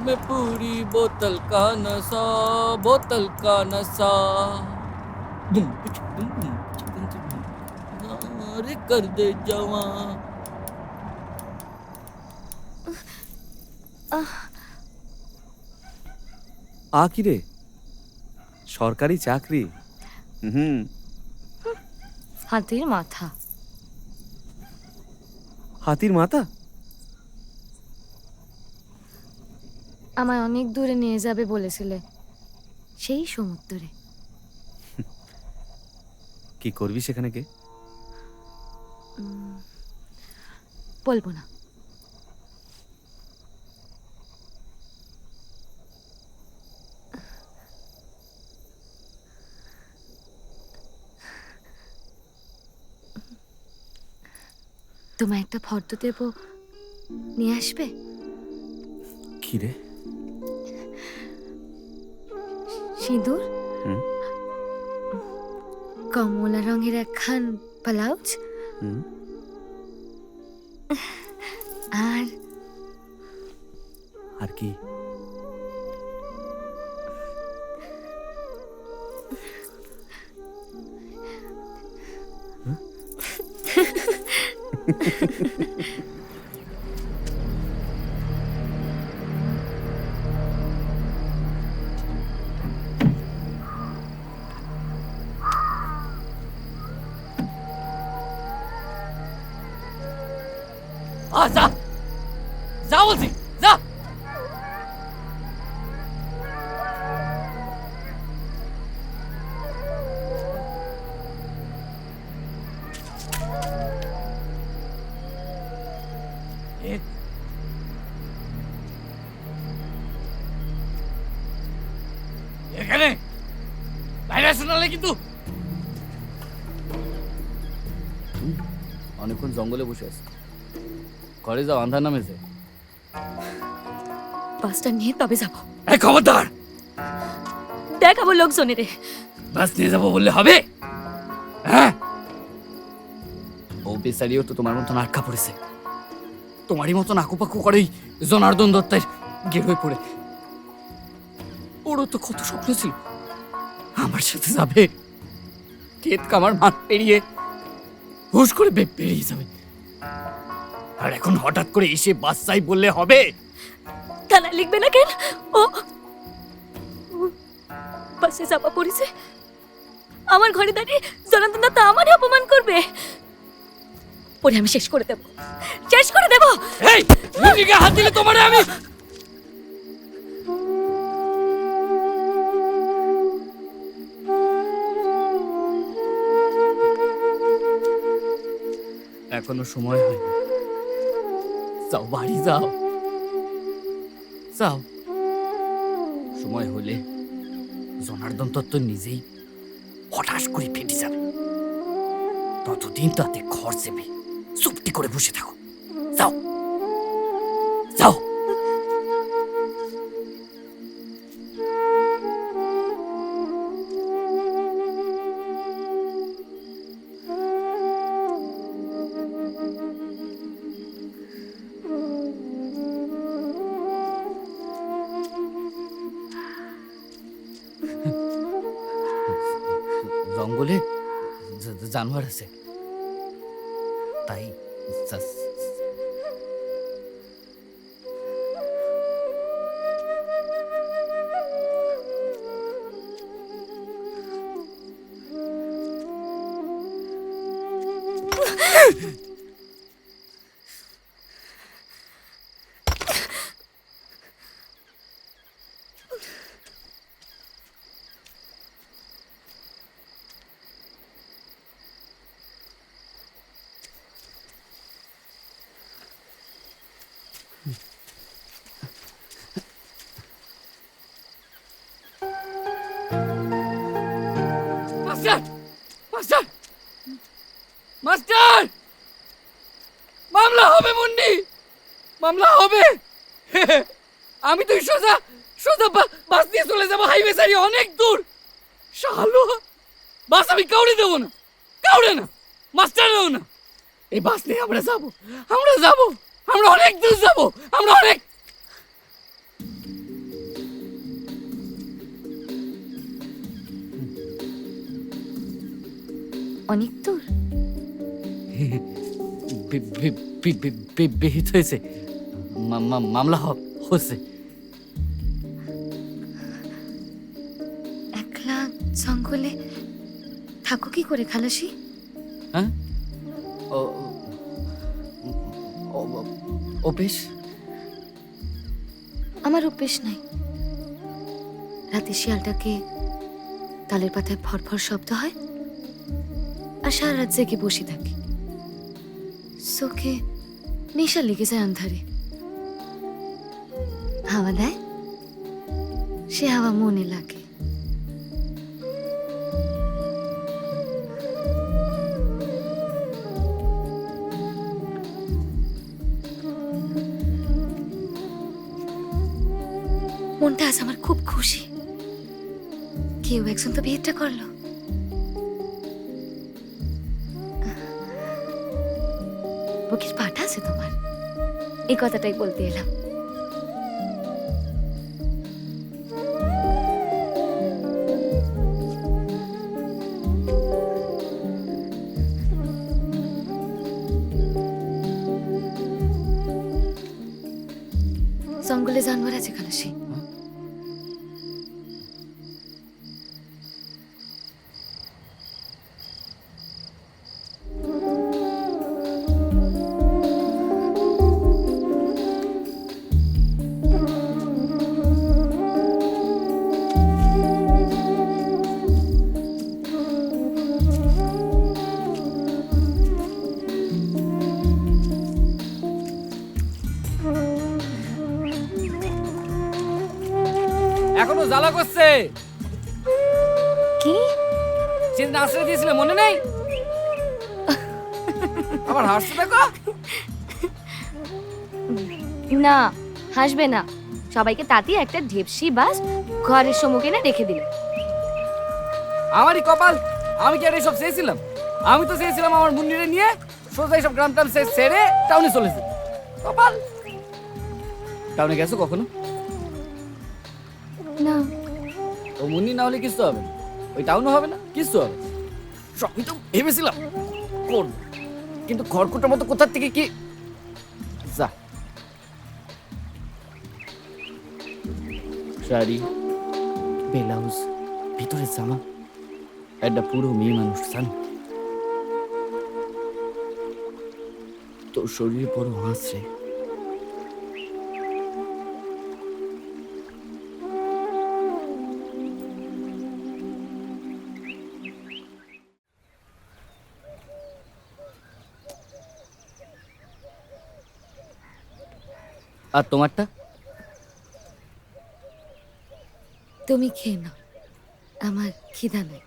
में पूरी बोतल का नशा, बोतल का नशा। अरे कर दे जवां। কি রে, সরকারি চাকরি? হাতির মাথা। হাতির মাথা? আমায় অনেক দূরে নিয়ে যাবে বলেছিলে, সেই সমুদ্রে। কি করবি সেখানে কে? বলবো না। তোমায় একটা ফর্দ দেব, নিয়ে আসবে? কি রে? সিঁদুর, কমলা রঙের একখান ব্লাউজ, আর আর কি? যা যা বলছি, যা। এখানে বাইরে শোনালে কিন্তু। অনেকক্ষণ জঙ্গলে বসে আছে, ঘরে যাও, আন্ধার নামেছে। বাসটা নিয়ে তবে যাবো। এই খবরদার, দেখাবো লোকজনেরে। বাস নিয়ে যাবো বললে হবে? হ্যাঁ, ও বেচারিও তো তোমার মতন আটকা পড়েছে, তোমারই মতন আকুপাকু করেই জনার্দন দত্তের গের হয়ে পড়ে। ওরও তো কত স্বপ্ন ছিল আমার সাথে যাবে, ক্ষেত কামার মাঠ পেরিয়ে হুশ করে বেরিয়ে যাবে, আর এখন হঠাৎ করে এসে বাস চাই বললে হবে? থানায় লিখবে না কেন? ও বাসে চাপা পড়েছে, আমার ঘরে দাঁড়িয়ে জনার্দন দত্ত আমারই অপমান করবে। পরে আমি শেষ করে দেব, শেষ করে দেব। এই লুঙ্গিকে হাত দিলে তোমারে আমি। এখনো সময় হয়নি, যাও বাড়ি যাও, যাও। সময় হলে জনার্দন দত্ত নিজেই হঠাৎ করে ফেটে যাবে, ততদিন তাতে ঘর চেপে চুপটি করে বসে থাকো। যাও যাও। জঙ্গলে জানোয়ার আছে, তাই মাস্টার, মাস্টার, মাস্টার, মামলা হবে মুন্নি, মামলা হবে। আমি তো সোজা সোজা বাস নিয়ে চলে যাবো, হাইওয়ে ছাড়িয়ে অনেক দূর। শালো, বাস আমি কাউরে দেবো না, কাউরে না, মাস্টারেও না। এই বাস নিয়ে আমরা যাবো, আমরা যাবো, আমরা অনেক দূর যাবো, আমরা অনেক। অনেক দূর? বিহিত হয়েছে, মামলা হচ্ছে। একলা জঙ্গলে থাকো কি করে খালাসি? হ্যাঁ, অভ্যেস। আমার অভ্যেস নাই। রাতে শিয়ালটাকে তালের পাতায় ফরফর শব্দ হয়, আর সারা রাত জেগে বসে থাকি। চোখে নেশা লেগে যায় আন্ধারে। হাওয়া দেয়, সে হাওয়া মনে লাগে। মনটা আজ আমার খুব খুশি। কেউ একজন তো বিয়েটা করলো। বুকের পাটা আছে তোমার, এই কথাটাই বলতে এলাম। জঙ্গলে জানোয়ার আছে খালাসি? এখনো জ্বালা করছে। কি? সেদিন আশ্রয় দিয়েছিলে মনে নেই? আবার হাসতে দেখো। না, হাসবে না। সবাইকে তাতি একটা ঢেপসি বাস ঘরের সম্মুখে না রেখে দিল। আমারই কপাল, আমি কি আর এসব চেয়েছিলাম? আমি তো চেয়েছিলাম আমার মুন্নিরে নিয়ে সোজা এইসব গ্রাম টাম ছেড়ে টাউনে চলেছে। কপাল। টাউনে গেছো কখনো? না। ও মুন্নি না হলে কিছু হবে না, ওই টাউনও হবে না, কিছু হবে না। সবই তো ভেবেছিলাম করবো, কিন্তু খড়কুটোর মতো কোথার থেকে কি যা। শাড়ি, ব্লাউজ, ভিতরে জামা, একটা পুরো মেয়ে মানুষ জানো। তোর শরীরে বড় হাসছে। আর তোমারটা? তুমি খেয়ে নাও, আমার খিদা নেই।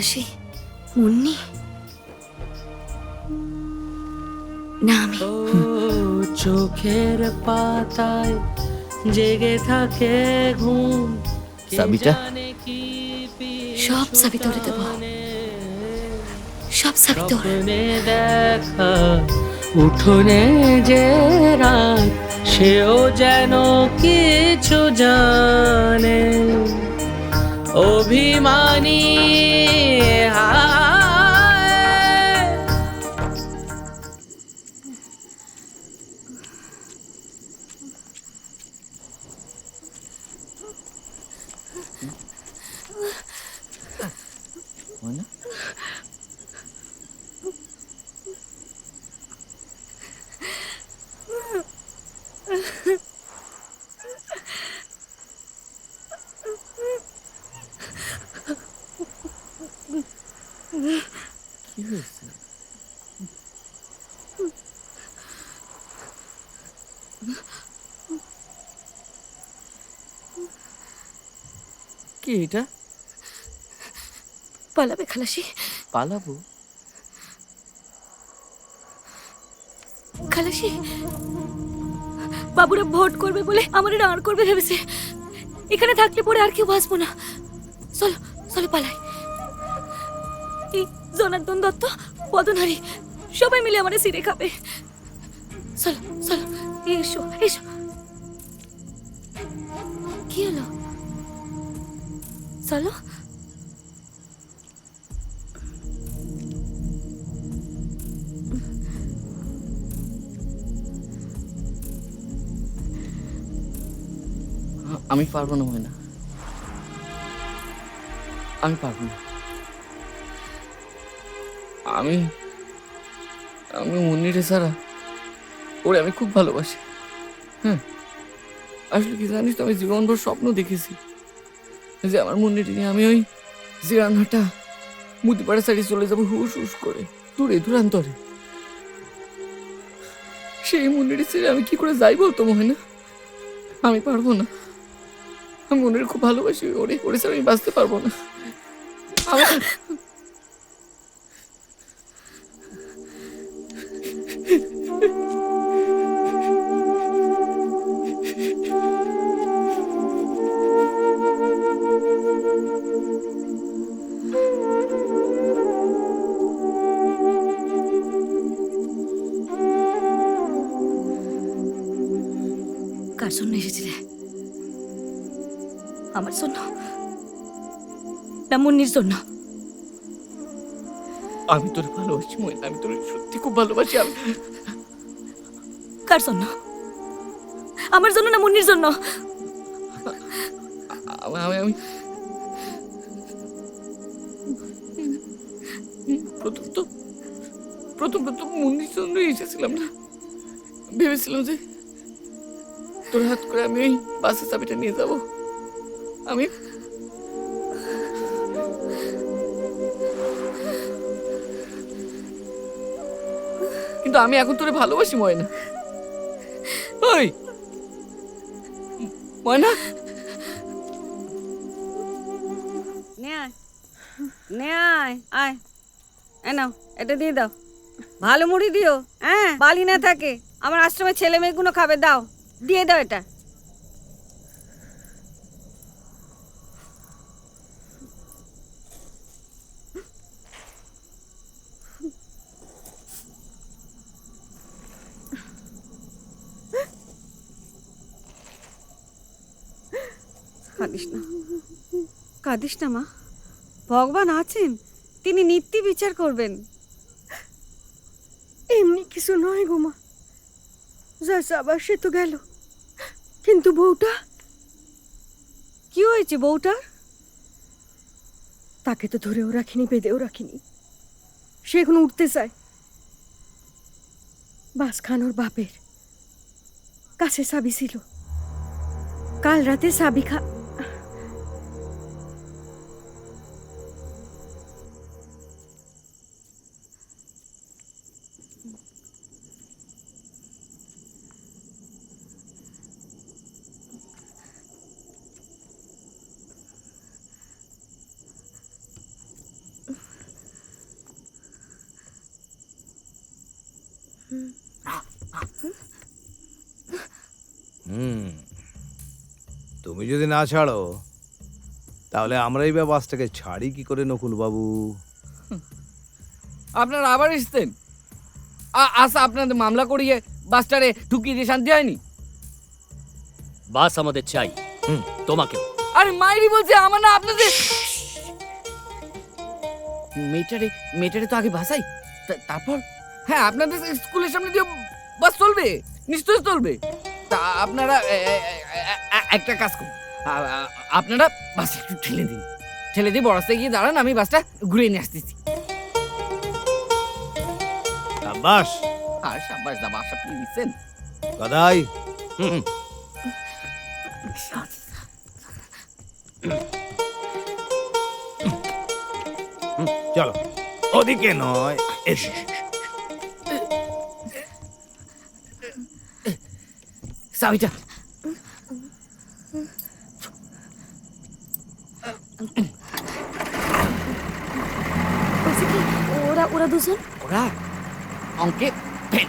খালাসি, মুন্নি না আমি। চোখের পাতায় জেগে থাকে ঘুম, সাবিটা সব চাবি তোরে দেব, সব চাবি তোর। স্বপ্নে দেখা উঠোনে যে রাত, সেও যেন কিছু জানে। অভিমানী হায়, ময়না, কি হয়েছে? কি এটা? পালাবে খালাসি, পালাবো? খালাসি বাবুরা ভোট করবে বলে আমার রান করবে ভেবেছে। এখানে থাকলে পরে আর কেউ বাঁচবো না। চলো চলো পালাই। এই জনার্দন দত্ত, পদনারী সবাই মিলে আমারে সিরে খাবে। চলো চলো, এসো এসো। কি হলো? চলো। আমি পারবো না ময়না, আমি পারবো না। আমি আমি মুন্নিরে ছাড়া ওরে আমি খুব ভালোবাসি। হ্যাঁ, আসলে কি জানিস তো, আমি জীবনভর স্বপ্ন দেখেছি যে আমার মুন্নিরে নিয়ে আমি ওই জিরানহাটা মুদিপাড়া সাইডে চলে যাবো, হুস হুস করে দূরে দূরান্তরে। সেই মুন্নিরে ছেড়ে আমি কি করে যাই বলতো ময়না? আমি পারবো না। আমি মনের খুব ভালোবাসি ওরে, ওরে ছাড়া আমি বাঁচতে পারবো না। আমি কার জন্য এসেছিলে? আমার জন্য না মুন্নির জন্য? আমি তোর ভালোবাসি ময়না, আমি তোর সত্যি খুব ভালোবাসি। আমি কার জন্য? আমার জন্য না মুন্নির জন্য? আমি আমি আমি প্রথম প্রথম মুন্নির জন্যই এসেছিলাম না। ভেবেছিলাম যে তোর হাত করে আমি ওই বাসের চাবিটা নিয়ে যাব। আমি কিন্তু আমি এখন তোরে ভালোবাসি ময়না। ওই ময়না, নে আয়, নে আয়, আয়। এ নাও, এটা দিয়ে দাও। ভালো মুড়ি দিও, হ্যাঁ, বালি না থাকে। আমার আশ্রমের ছেলে মেয়েগুলো খাবে, দাও, দিয়ে দাও এটা। কাঁদিস না, কাঁদিস না মা। ভগবান আছেন, তিনি নিত্যি বিচার করবেন। এমনি কিছু নয় গো মা, যা যাবার সে তো গেল, কিন্তু বউটা, কি হয়েছে বউটার? তাকে তো ধরেও রাখিনি, বেঁধেও রাখিনি। সে এখন উঠতে চায়। বাস খান ওর বাপের কাছে চাবি ছিল, কাল রাতে চাবি তুমি যদি না ছাড়ো তাহলে আমরাই বা বাসটাকে ছাড়ি কি করে নকুল বাবু? আপনারা আবার এসছেন? আচ্ছা, আপনাদের মামলা করিয়ে বাসটারে ঢুকিয়ে দিয়ে শান্তি হয়নি? বাস আমাদের চাই, তোমাকেও। আরে মাইরি বলছে আমার না আপনাদের। মেয়েটারে তো আগে ভাসাই, তারপর হ্যাঁ আপনাদের স্কুলের সামনে দিয়ে বাস চলবে, নিশ্চয়ই চলবে। তা আপনারা একটা কাজ করুন, আপনারা বাস একটু ঠেলে দিন বড় রাস্তায় গিয়ে দাঁড়ান, আমি বাসটা ঘুরিয়ে নিয়ে আসতেছি। বাস আর সাব্বাস দা, বাস আপনি দিচ্ছেন গদাই। চলো, ওদিকে নয় এদিকে। চাবিটা বলছি কি, ওরা দুজন ওরা অঙ্কে এ